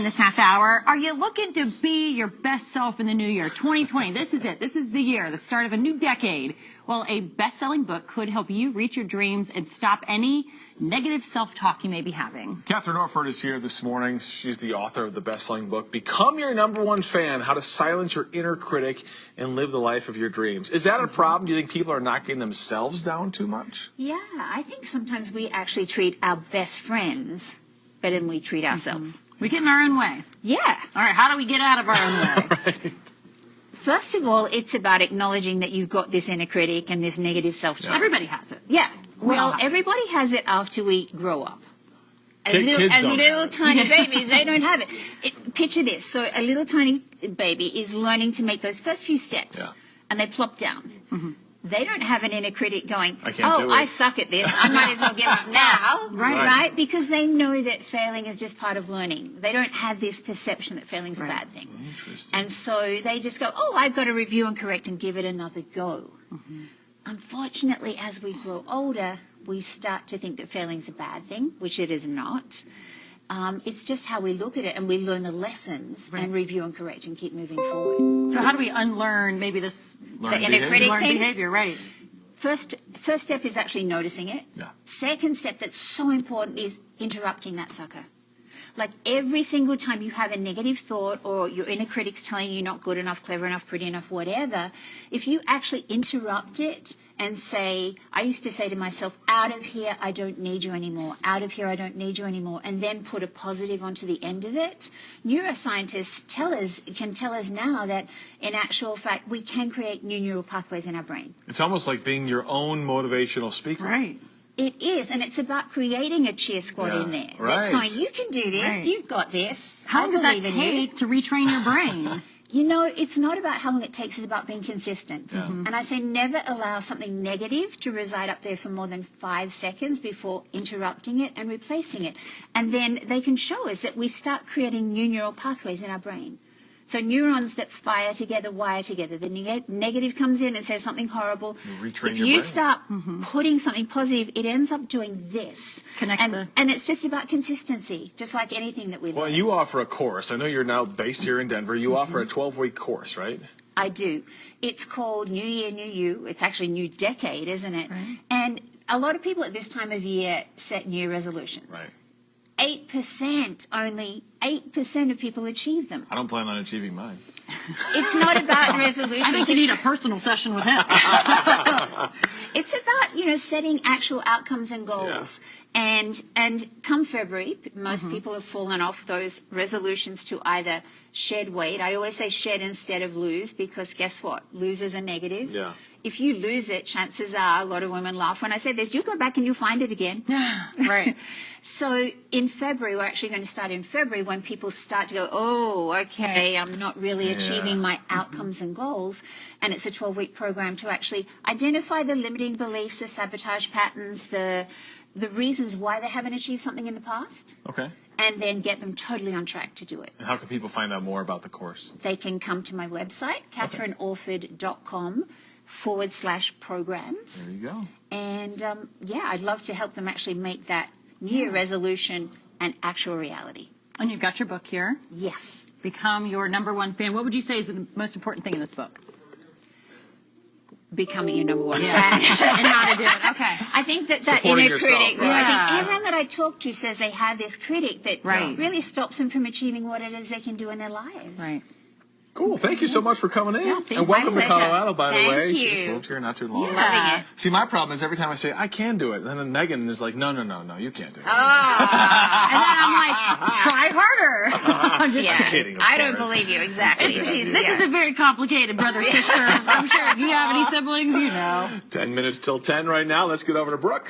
in this half hour. Are you looking to be your best self in the new year? 2020, this is it. This is the year, the start of a new decade. Well, a best-selling book could help you reach your dreams and stop any negative self-talk you may be having. Catherine Orford is here this morning. She's the author of the best-selling book, Become Your #1 Fan, How to Silence Your Inner Critic and Live the Life of Your Dreams. Is that a problem? Do you think people are knocking themselves down too much? Yeah, I think sometimes we actually treat our best friends better than we treat ourselves. We get in our own way. Yeah. All right, how do we get out of our own way? Right. First of all, it's about acknowledging that you've got this inner critic and this negative self-talk. Everybody has it. Yeah. We all Well, have it. everybody has it after we grow up. As Kids don't little have it. tiny babies, they don't have it. Picture this. So a little tiny baby is learning to make those first few steps. Yeah. And they plop down. Mm-hmm. They don't have an inner critic going, I can't do it. I suck at this. I might as well give up now. Right. Because they know that failing is just part of learning. They don't have this perception that failing's a bad thing. Interesting. And so they just go, I've got to review and correct and give it another go. Mm-hmm. Unfortunately, as we grow older, we start to think that failing's a bad thing, which it is not. It's just how we look at it, and we learn the lessons and review and correct and keep moving forward. So how do we unlearn maybe this The inner critic learned thing? behavior, right? First step is actually noticing it. Yeah. Second step that's so important is interrupting that sucker. Like every single time you have a negative thought or your inner critic's telling you you're not good enough, clever enough, pretty enough, whatever, if you actually interrupt it and say, I used to say to myself, out of here, I don't need you anymore. Out of here, I don't need you anymore. And then put a positive onto the end of it. Neuroscientists can tell us now that in actual fact, we can create new neural pathways in our brain. It's almost like being your own motivational speaker. Right. It is, and it's about creating a cheer squad in there. That's right. going, you can do this, Right. you've got this. How I long does that believe in you. take to retrain your brain? You know, it's not about how long it takes, it's about being consistent. And I say never allow something negative to reside up there for more than 5 seconds before interrupting it and replacing it. And then they can show us that we start creating new neural pathways in our brain. So neurons that fire together, wire together. The negative comes in and says something horrible. retrain If your you brain. start putting something positive, it ends up doing this. And it's just about consistency, just like anything that we Well, learn. you offer a course. I know you're now based here in Denver. You offer a 12-week course, right? I do. It's called New Year, New You. It's actually New Decade, isn't it? Right. And a lot of people at this time of year set new resolutions. Right. 8%, only 8% of people achieve them. I don't plan on achieving mine. It's not about resolutions. I think you need a personal session with him. It's about, setting actual outcomes and goals. And come February, most people have fallen off those resolutions to either shed weight. I always say shed instead of lose, because guess what? Losers are negative. Yeah. If you lose it, chances are, a lot of women laugh when I say this, you go back and you find it again. Right. So in February, we're actually going to start in February when people start to go, okay, I'm not really achieving my outcomes and goals. And it's a 12-week program to actually identify the limiting beliefs, the sabotage patterns, the reasons why they haven't achieved something in the past, Okay. and then get them totally on track to do it. And how can people find out more about the course? They can come to my website, catherineorford.com/programs. There you go. And I'd love to help them actually make that New Year resolution an actual reality. And you've got your book here, Yes. Become Your #1 Fan. What would you say is the most important thing in this book? Becoming your #1 fan. And how to do it. Okay. I think that Supporting inner yourself, critic, right? I think Yeah. everyone that I talk to says they have this critic that Right. really stops them from achieving what it is they can do in their lives. Right. Cool. Thank you so much for coming in. Yeah, and welcome to my pleasure. Colorado, by the Thank way. She you. just moved here not too long ago. Loving it. See, my problem is every time I say, I can do it, then Megan is like, no, you can't do it. And then I'm like, try harder. I'm just kidding, of I don't course. believe you, exactly. This is a very complicated brother-sister. I'm sure if you have any siblings, you know. 10 minutes till 10 right now. Let's get over to Brooks.